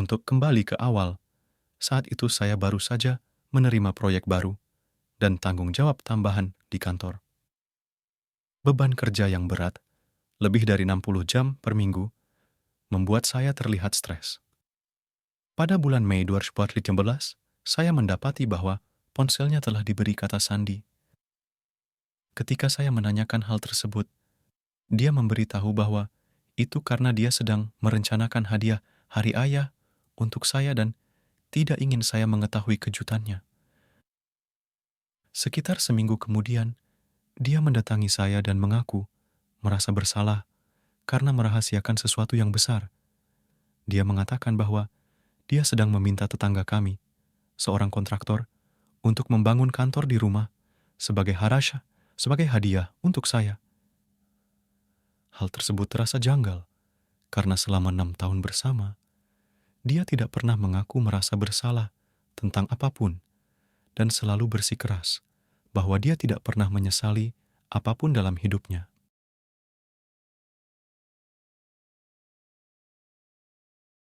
Untuk kembali ke awal, saat itu saya baru saja menerima proyek baru dan tanggung jawab tambahan di kantor. Beban kerja yang berat, lebih dari 60 jam per minggu, membuat saya terlihat stres. Pada bulan Mei 2018, saya mendapati bahwa ponselnya telah diberi kata sandi. Ketika saya menanyakan hal tersebut, dia memberitahu bahwa itu karena dia sedang merencanakan hadiah Hari Ayah untuk saya dan tidak ingin saya mengetahui kejutannya. Sekitar seminggu kemudian, dia mendatangi saya dan mengaku merasa bersalah karena merahasiakan sesuatu yang besar. Dia mengatakan bahwa dia sedang meminta tetangga kami, seorang kontraktor, untuk membangun kantor di rumah sebagai sebagai hadiah untuk saya. Hal tersebut terasa janggal karena selama 6 tahun bersama, dia tidak pernah mengaku merasa bersalah tentang apapun dan selalu bersikeras bahwa dia tidak pernah menyesali apapun dalam hidupnya.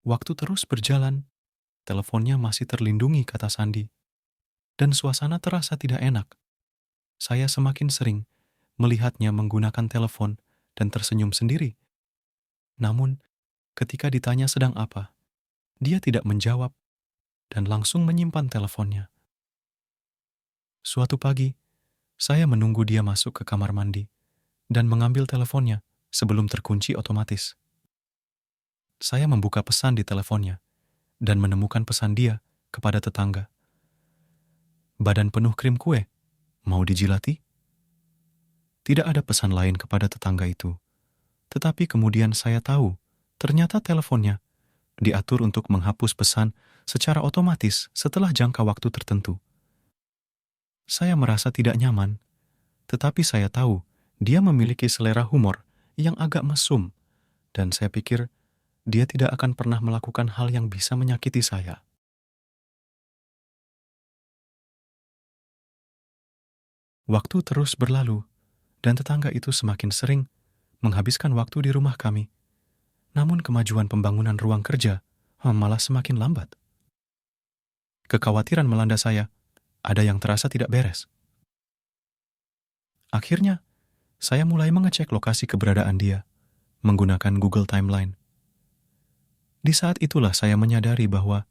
Waktu terus berjalan, teleponnya masih terlindungi kata sandi, dan suasana terasa tidak enak. Saya semakin sering melihatnya menggunakan telepon dan tersenyum sendiri. Namun, ketika ditanya sedang apa, dia tidak menjawab dan langsung menyimpan teleponnya. Suatu pagi, saya menunggu dia masuk ke kamar mandi dan mengambil teleponnya sebelum terkunci otomatis. Saya membuka pesan di teleponnya dan menemukan pesan dia kepada tetangga. Badan penuh krim kue, mau dijilati? Tidak ada pesan lain kepada tetangga itu. Tetapi kemudian saya tahu, ternyata teleponnya diatur untuk menghapus pesan secara otomatis setelah jangka waktu tertentu. Saya merasa tidak nyaman, tetapi saya tahu dia memiliki selera humor yang agak mesum, dan saya pikir dia tidak akan pernah melakukan hal yang bisa menyakiti saya. Waktu terus berlalu, dan tetangga itu semakin sering menghabiskan waktu di rumah kami. Namun kemajuan pembangunan ruang kerja malah semakin lambat. Kekhawatiran melanda saya, ada yang terasa tidak beres. Akhirnya, saya mulai mengecek lokasi keberadaan dia menggunakan Google Timeline. Di saat itulah saya menyadari bahwa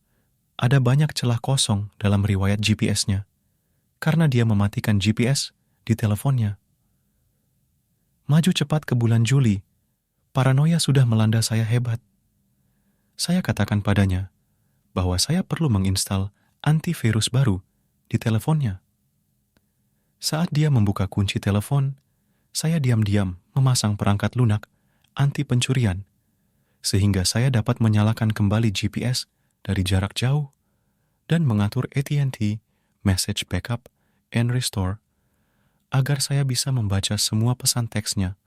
ada banyak celah kosong dalam riwayat GPS-nya karena dia mematikan GPS di teleponnya. Maju cepat ke bulan Juli, paranoia sudah melanda saya hebat. Saya katakan padanya bahwa saya perlu menginstal antivirus baru di teleponnya. Saat dia membuka kunci telepon, saya diam-diam memasang perangkat lunak anti pencurian, sehingga saya dapat menyalakan kembali GPS dari jarak jauh dan mengatur AT&T Message Backup and Restore agar saya bisa membaca semua pesan teksnya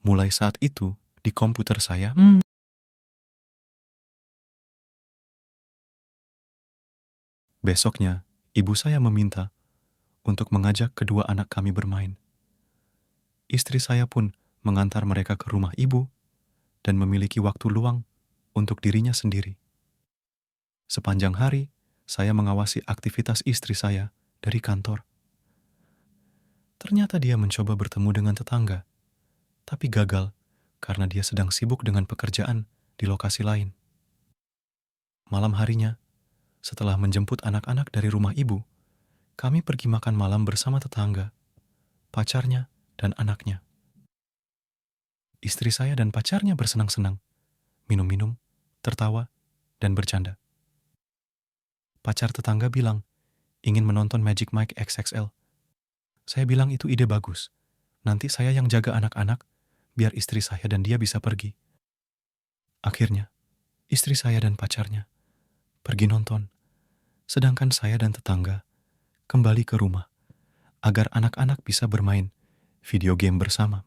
mulai saat itu di komputer saya. Besoknya, ibu saya meminta untuk mengajak kedua anak kami bermain. Istri saya pun mengantar mereka ke rumah ibu dan memiliki waktu luang untuk dirinya sendiri. Sepanjang hari, saya mengawasi aktivitas istri saya dari kantor. Ternyata dia mencoba bertemu dengan tetangga, tapi gagal karena dia sedang sibuk dengan pekerjaan di lokasi lain. Malam harinya, setelah menjemput anak-anak dari rumah ibu, kami pergi makan malam bersama tetangga, pacarnya, dan anaknya. Istri saya dan pacarnya bersenang-senang, minum-minum, tertawa, dan bercanda. Pacar tetangga bilang, ingin menonton Magic Mike XXL. Saya bilang itu ide bagus. Nanti saya yang jaga anak-anak, biar istri saya dan dia bisa pergi. Akhirnya, istri saya dan pacarnya pergi nonton, sedangkan saya dan tetangga kembali ke rumah agar anak-anak bisa bermain video game bersama.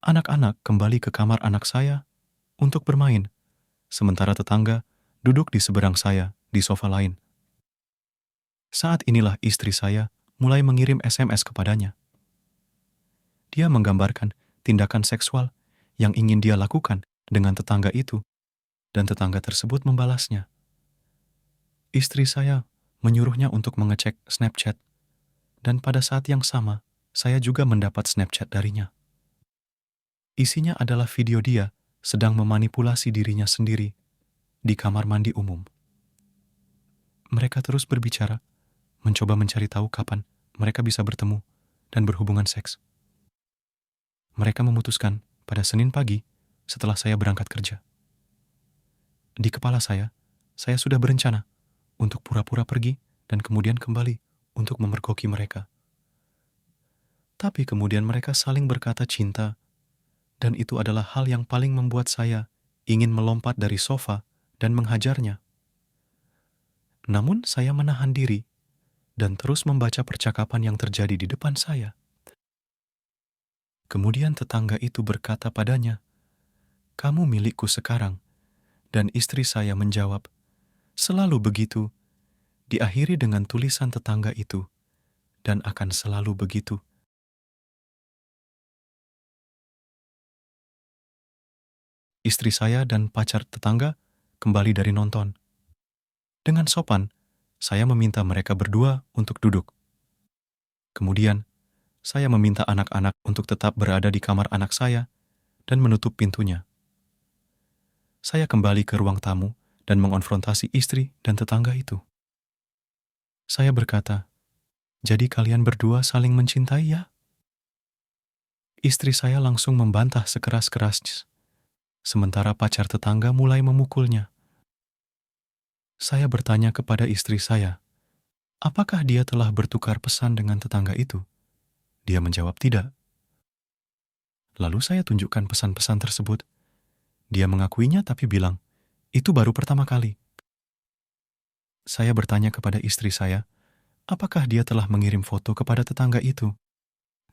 Anak-anak kembali ke kamar anak saya untuk bermain, sementara tetangga duduk di seberang saya di sofa lain. Saat inilah istri saya mulai mengirim SMS kepadanya. Dia menggambarkan tindakan seksual yang ingin dia lakukan dengan tetangga itu, dan tetangga tersebut membalasnya. Istri saya menyuruhnya untuk mengecek Snapchat, dan pada saat yang sama, saya juga mendapat Snapchat darinya. Isinya adalah video dia sedang memanipulasi dirinya sendiri di kamar mandi umum. Mereka terus berbicara, mencoba mencari tahu kapan mereka bisa bertemu dan berhubungan seks. Mereka memutuskan pada Senin pagi setelah saya berangkat kerja. Di kepala saya sudah berencana untuk pura-pura pergi dan kemudian kembali untuk memergoki mereka. Tapi kemudian mereka saling berkata cinta, dan itu adalah hal yang paling membuat saya ingin melompat dari sofa dan menghajarnya. Namun saya menahan diri dan terus membaca percakapan yang terjadi di depan saya. Kemudian tetangga itu berkata padanya, "Kamu milikku sekarang." Dan istri saya menjawab, "Selalu begitu." Diakhiri dengan tulisan tetangga itu, "Dan akan selalu begitu." Istri saya dan pacar tetangga kembali dari nonton. Dengan sopan, saya meminta mereka berdua untuk duduk. Kemudian, saya meminta anak-anak untuk tetap berada di kamar anak saya dan menutup pintunya. Saya kembali ke ruang tamu dan mengonfrontasi istri dan tetangga itu. Saya berkata, "Jadi kalian berdua saling mencintai ya?" Istri saya langsung membantah sekeras-kerasnya, sementara pacar tetangga mulai memukulnya. Saya bertanya kepada istri saya, apakah dia telah bertukar pesan dengan tetangga itu? Dia menjawab tidak. Lalu saya tunjukkan pesan-pesan tersebut. Dia mengakuinya tapi bilang, itu baru pertama kali. Saya bertanya kepada istri saya, apakah dia telah mengirim foto kepada tetangga itu?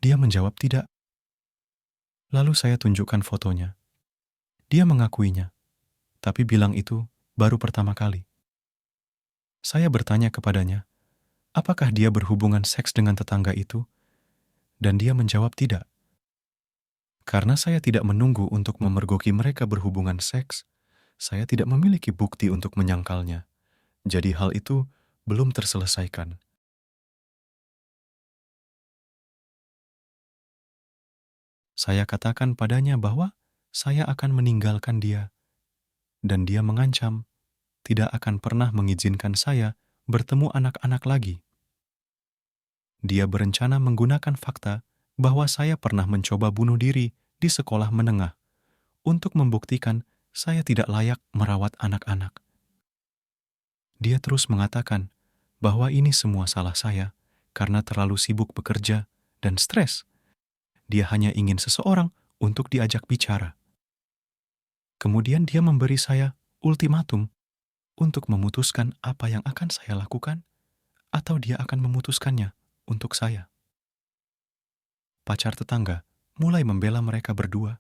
Dia menjawab tidak. Lalu saya tunjukkan fotonya. Dia mengakuinya, tapi bilang itu baru pertama kali. Saya bertanya kepadanya, apakah dia berhubungan seks dengan tetangga itu? Dan dia menjawab tidak. Karena saya tidak menunggu untuk memergoki mereka berhubungan seks, saya tidak memiliki bukti untuk menyangkalnya. Jadi hal itu belum terselesaikan. Saya katakan padanya bahwa saya akan meninggalkan dia, dan dia mengancam tidak akan pernah mengizinkan saya bertemu anak-anak lagi. Dia berencana menggunakan fakta bahwa saya pernah mencoba bunuh diri di sekolah menengah untuk membuktikan saya tidak layak merawat anak-anak. Dia terus mengatakan bahwa ini semua salah saya karena terlalu sibuk bekerja dan stres. Dia hanya ingin seseorang untuk diajak bicara. Kemudian dia memberi saya ultimatum untuk memutuskan apa yang akan saya lakukan atau dia akan memutuskannya untuk saya. Pacar tetangga mulai membela mereka berdua,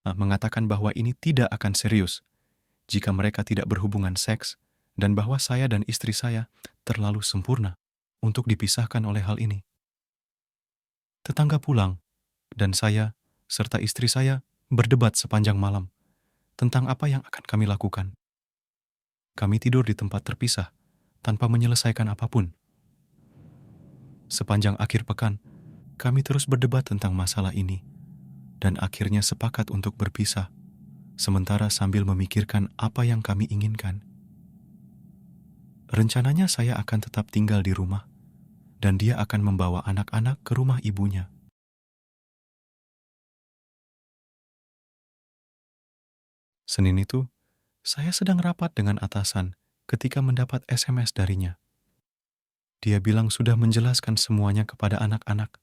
mengatakan bahwa ini tidak akan serius jika mereka tidak berhubungan seks dan bahwa saya dan istri saya terlalu sempurna untuk dipisahkan oleh hal ini. Tetangga pulang, dan saya serta istri saya berdebat sepanjang malam tentang apa yang akan kami lakukan. Kami tidur di tempat terpisah tanpa menyelesaikan apapun. Sepanjang akhir pekan, kami terus berdebat tentang masalah ini dan akhirnya sepakat untuk berpisah, sementara sambil memikirkan apa yang kami inginkan. Rencananya saya akan tetap tinggal di rumah dan dia akan membawa anak-anak ke rumah ibunya. Senin itu, saya sedang rapat dengan atasan ketika mendapat SMS darinya. Dia bilang sudah menjelaskan semuanya kepada anak-anak,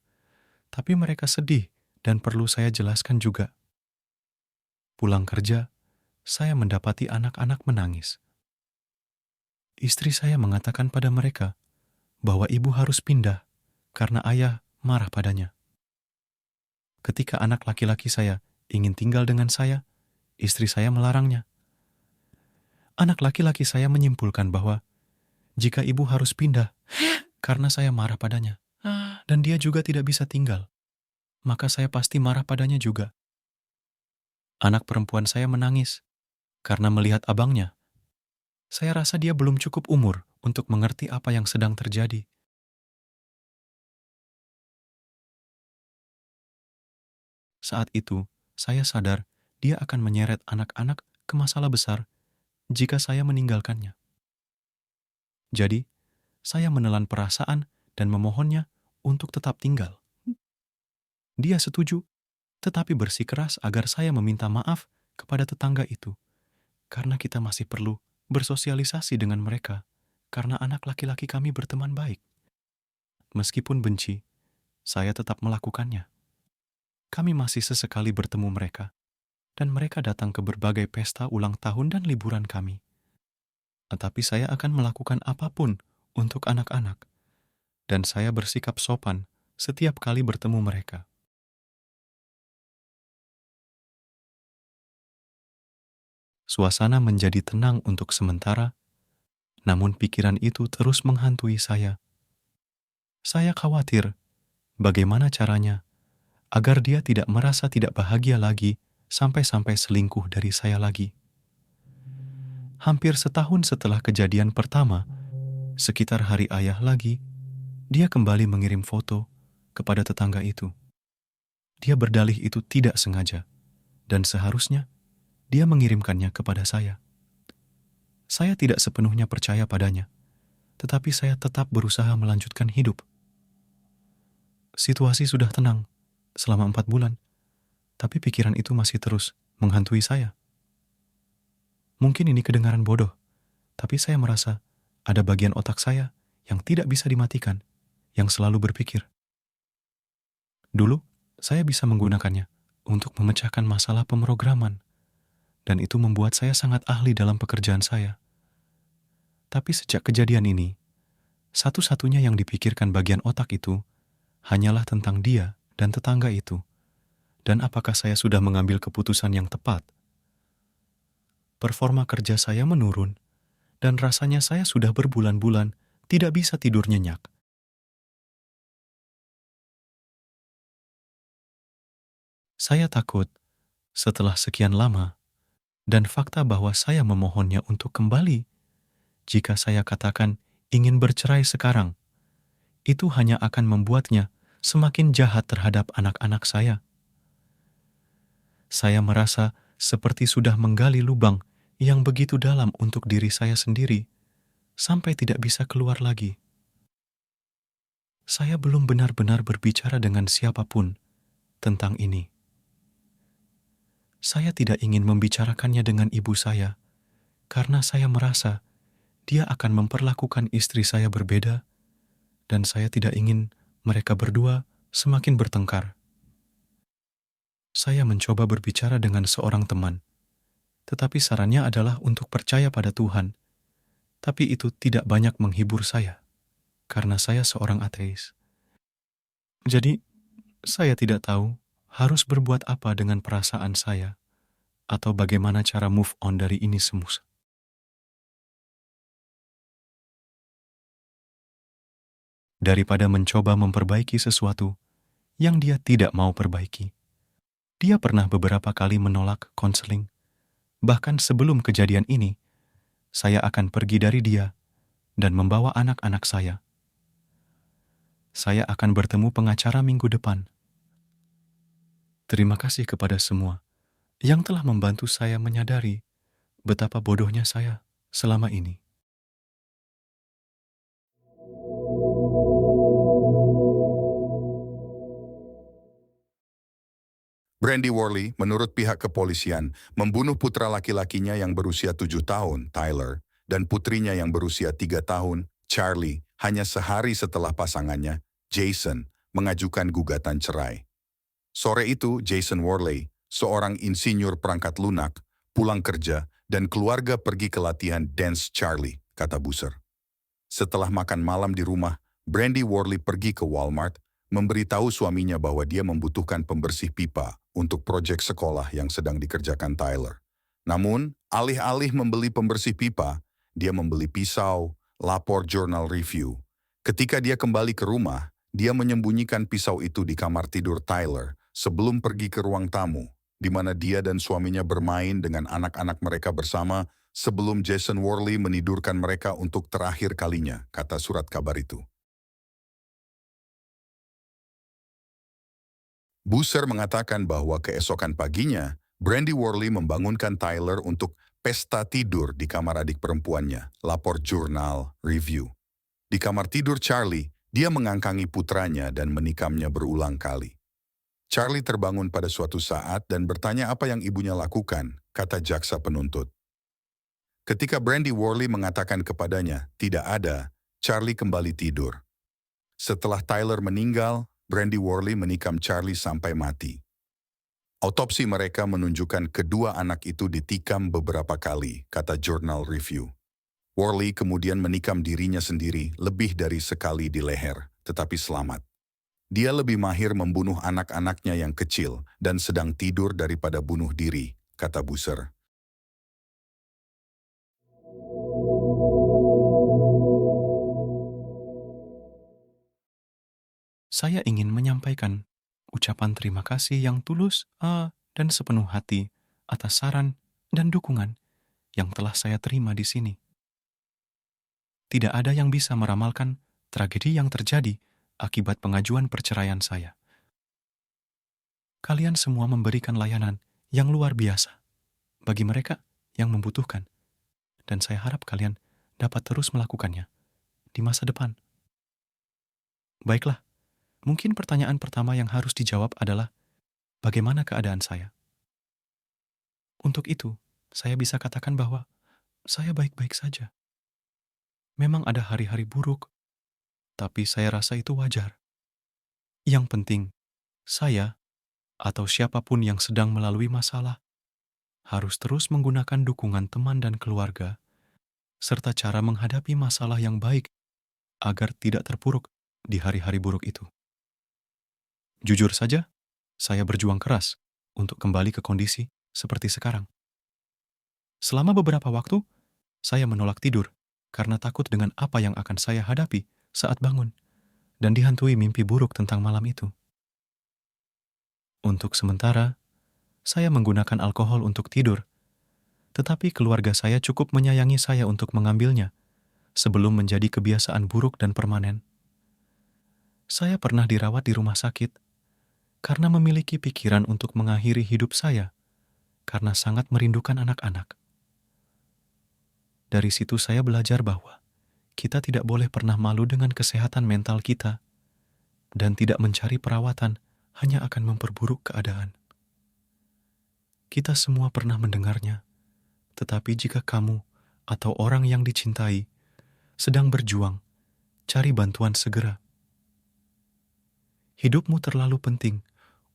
tapi mereka sedih dan perlu saya jelaskan juga. Pulang kerja, saya mendapati anak-anak menangis. Istri saya mengatakan pada mereka bahwa ibu harus pindah karena ayah marah padanya. Ketika anak laki-laki saya ingin tinggal dengan saya, istri saya melarangnya. Anak laki-laki saya menyimpulkan bahwa jika ibu harus pindah karena saya marah padanya, dan dia juga tidak bisa tinggal, maka saya pasti marah padanya juga. Anak perempuan saya menangis karena melihat abangnya. Saya rasa dia belum cukup umur untuk mengerti apa yang sedang terjadi. Saat itu, saya sadar dia akan menyeret anak-anak ke masalah besar jika saya meninggalkannya. Jadi, saya menelan perasaan dan memohonnya untuk tetap tinggal. Dia setuju, tetapi bersikeras agar saya meminta maaf kepada tetangga itu, karena kita masih perlu bersosialisasi dengan mereka, karena anak laki-laki kami berteman baik. Meskipun benci, saya tetap melakukannya. Kami masih sesekali bertemu mereka, dan mereka datang ke berbagai pesta ulang tahun dan liburan kami. Tetapi saya akan melakukan apapun untuk anak-anak, dan saya bersikap sopan setiap kali bertemu mereka. Suasana menjadi tenang untuk sementara, namun pikiran itu terus menghantui saya. Saya khawatir bagaimana caranya agar dia tidak merasa tidak bahagia lagi sampai-sampai selingkuh dari saya lagi. Hampir setahun setelah kejadian pertama, sekitar hari ayah lagi, dia kembali mengirim foto kepada tetangga itu. Dia berdalih itu tidak sengaja, dan seharusnya dia mengirimkannya kepada saya. Saya tidak sepenuhnya percaya padanya, tetapi saya tetap berusaha melanjutkan hidup. Situasi sudah tenang selama 4 bulan, tapi pikiran itu masih terus menghantui saya. Mungkin ini kedengaran bodoh, tapi saya merasa ada bagian otak saya yang tidak bisa dimatikan, yang selalu berpikir. Dulu, saya bisa menggunakannya untuk memecahkan masalah pemrograman, dan itu membuat saya sangat ahli dalam pekerjaan saya. Tapi sejak kejadian ini, satu-satunya yang dipikirkan bagian otak itu hanyalah tentang dia dan tetangga itu, dan apakah saya sudah mengambil keputusan yang tepat. Performa kerja saya menurun, dan rasanya saya sudah berbulan-bulan tidak bisa tidur nyenyak. Saya takut setelah sekian lama, dan fakta bahwa saya memohonnya untuk kembali, jika saya katakan ingin bercerai sekarang, itu hanya akan membuatnya semakin jahat terhadap anak-anak saya. Saya merasa seperti sudah menggali lubang yang begitu dalam untuk diri saya sendiri, sampai tidak bisa keluar lagi. Saya belum benar-benar berbicara dengan siapapun tentang ini. Saya tidak ingin membicarakannya dengan ibu saya, karena saya merasa dia akan memperlakukan istri saya berbeda, dan saya tidak ingin mereka berdua semakin bertengkar. Saya mencoba berbicara dengan seorang teman, tetapi sarannya adalah untuk percaya pada Tuhan. Tapi itu tidak banyak menghibur saya, karena saya seorang ateis. Jadi, saya tidak tahu harus berbuat apa dengan perasaan saya, atau bagaimana cara move on dari ini semua. Daripada mencoba memperbaiki sesuatu yang dia tidak mau perbaiki. Dia pernah beberapa kali menolak konseling. Bahkan sebelum kejadian ini, saya akan pergi dari dia dan membawa anak-anak saya. Saya akan bertemu pengacara minggu depan. Terima kasih kepada semua yang telah membantu saya menyadari betapa bodohnya saya selama ini. Brandy Worley, menurut pihak kepolisian, membunuh putra laki-lakinya yang berusia 7 tahun, Tyler, dan putrinya yang berusia 3 tahun, Charlie, hanya sehari setelah pasangannya, Jason, mengajukan gugatan cerai. Sore itu, Jason Worley, seorang insinyur perangkat lunak, pulang kerja, dan keluarga pergi ke latihan dance Charlie, kata Buser. Setelah makan malam di rumah, Brandy Worley pergi ke Walmart, memberitahu suaminya bahwa dia membutuhkan pembersih pipa untuk proyek sekolah yang sedang dikerjakan Tyler. Namun, alih-alih membeli pembersih pipa, dia membeli pisau, lapor jurnal review. Ketika dia kembali ke rumah, dia menyembunyikan pisau itu di kamar tidur Tyler sebelum pergi ke ruang tamu. di mana dia dan suaminya bermain dengan anak-anak mereka bersama sebelum Jason Worley menidurkan mereka untuk terakhir kalinya, kata surat kabar itu. Boozer mengatakan bahwa keesokan paginya, Brandy Worley membangunkan Tyler untuk pesta tidur di kamar adik perempuannya, lapor jurnal Review. Di kamar tidur Charlie, dia mengangkangi putranya dan menikamnya berulang kali. Charlie terbangun pada suatu saat dan bertanya apa yang ibunya lakukan, kata jaksa penuntut. Ketika Brandy Worley mengatakan kepadanya, tidak ada, Charlie kembali tidur. Setelah Tyler meninggal, Brandy Worley menikam Charlie sampai mati. Autopsi mereka menunjukkan kedua anak itu ditikam beberapa kali, kata Journal Review. Worley kemudian menikam dirinya sendiri lebih dari sekali di leher, tetapi selamat. Dia lebih mahir membunuh anak-anaknya yang kecil dan sedang tidur daripada bunuh diri, kata Boozer. Saya ingin menyampaikan ucapan terima kasih yang tulus dan sepenuh hati atas saran dan dukungan yang telah saya terima di sini. Tidak ada yang bisa meramalkan tragedi yang terjadi akibat pengajuan perceraian saya. Kalian semua memberikan layanan yang luar biasa bagi mereka yang membutuhkan, dan saya harap kalian dapat terus melakukannya di masa depan. Baiklah, mungkin pertanyaan pertama yang harus dijawab adalah, bagaimana keadaan saya? Untuk itu, saya bisa katakan bahwa saya baik-baik saja. Memang ada hari-hari buruk, tapi saya rasa itu wajar. Yang penting, saya atau siapapun yang sedang melalui masalah harus terus menggunakan dukungan teman dan keluarga, serta cara menghadapi masalah yang baik agar tidak terpuruk di hari-hari buruk itu. Jujur saja, saya berjuang keras untuk kembali ke kondisi seperti sekarang. Selama beberapa waktu, saya menolak tidur karena takut dengan apa yang akan saya hadapi saat bangun dan dihantui mimpi buruk tentang malam itu. Untuk sementara, saya menggunakan alkohol untuk tidur, tetapi keluarga saya cukup menyayangi saya untuk mengambilnya sebelum menjadi kebiasaan buruk dan permanen. Saya pernah dirawat di rumah sakit karena memiliki pikiran untuk mengakhiri hidup saya karena sangat merindukan anak-anak. Dari situ saya belajar bahwa kita tidak boleh pernah malu dengan kesehatan mental kita dan tidak mencari perawatan hanya akan memperburuk keadaan. Kita semua pernah mendengarnya, tetapi jika kamu atau orang yang dicintai sedang berjuang, cari bantuan segera. Hidupmu terlalu penting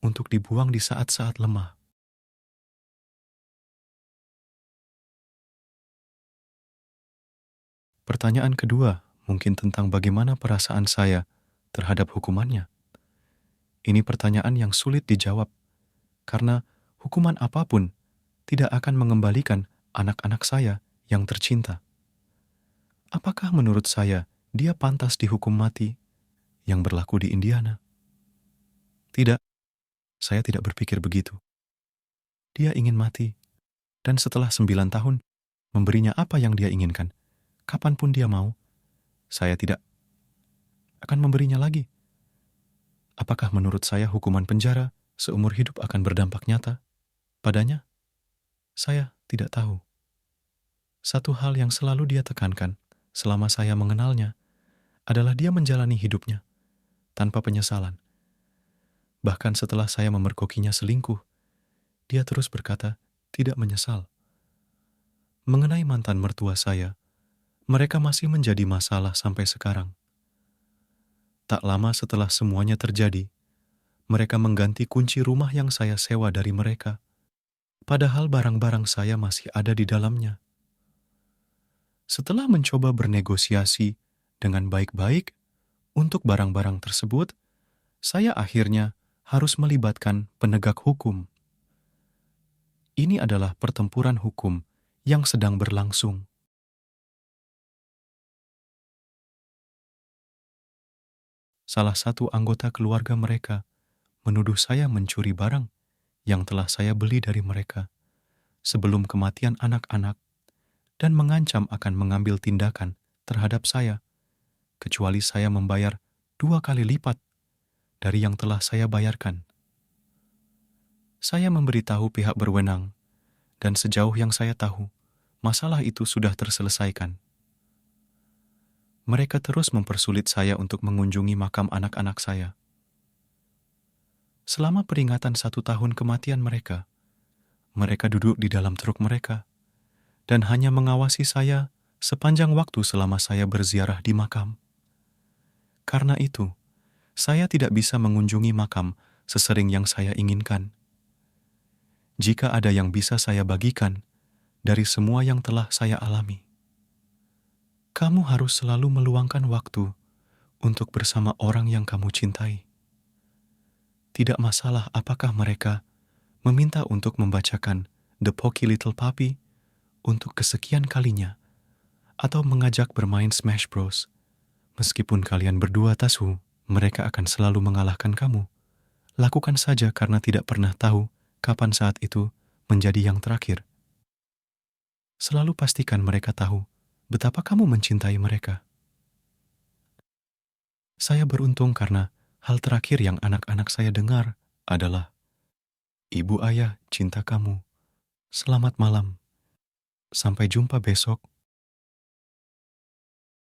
untuk dibuang di saat-saat lemah. Pertanyaan kedua mungkin tentang bagaimana perasaan saya terhadap hukumannya. Ini pertanyaan yang sulit dijawab, karena hukuman apapun tidak akan mengembalikan anak-anak saya yang tercinta. Apakah menurut saya dia pantas dihukum mati yang berlaku di Indiana? Tidak, saya tidak berpikir begitu. Dia ingin mati, dan setelah 9 tahun, memberinya apa yang dia inginkan, kapanpun dia mau, saya tidak akan memberinya lagi. Apakah menurut saya hukuman penjara seumur hidup akan berdampak nyata padanya? Saya tidak tahu. Satu hal yang selalu dia tekankan selama saya mengenalnya adalah dia menjalani hidupnya tanpa penyesalan. Bahkan setelah saya memergokinya selingkuh, dia terus berkata tidak menyesal. Mengenai mantan mertua saya, mereka masih menjadi masalah sampai sekarang. Tak lama setelah semuanya terjadi, mereka mengganti kunci rumah yang saya sewa dari mereka, padahal barang-barang saya masih ada di dalamnya. Setelah mencoba bernegosiasi dengan baik-baik untuk barang-barang tersebut, saya akhirnya harus melibatkan penegak hukum. Ini adalah pertempuran hukum yang sedang berlangsung. Salah satu anggota keluarga mereka menuduh saya mencuri barang yang telah saya beli dari mereka sebelum kematian anak-anak dan mengancam akan mengambil tindakan terhadap saya, kecuali saya membayar 2 kali lipat dari yang telah saya bayarkan. Saya memberitahu pihak berwenang, dan sejauh yang saya tahu, masalah itu sudah terselesaikan. Mereka terus mempersulit saya untuk mengunjungi makam anak-anak saya. Selama peringatan 1 tahun kematian mereka duduk di dalam truk mereka dan hanya mengawasi saya sepanjang waktu selama saya berziarah di makam. Karena itu, saya tidak bisa mengunjungi makam sesering yang saya inginkan. Jika ada yang bisa saya bagikan dari semua yang telah saya alami, kamu harus selalu meluangkan waktu untuk bersama orang yang kamu cintai. Tidak masalah apakah mereka meminta untuk membacakan The Pocky Little Puppy untuk kesekian kalinya, atau mengajak bermain Smash Bros. Meskipun kalian berdua tahu, mereka akan selalu mengalahkan kamu. Lakukan saja karena tidak pernah tahu kapan saat itu menjadi yang terakhir. Selalu pastikan mereka tahu betapa kamu mencintai mereka. Saya beruntung karena hal terakhir yang anak-anak saya dengar adalah, "Ibu ayah cinta kamu. Selamat malam. Sampai jumpa besok."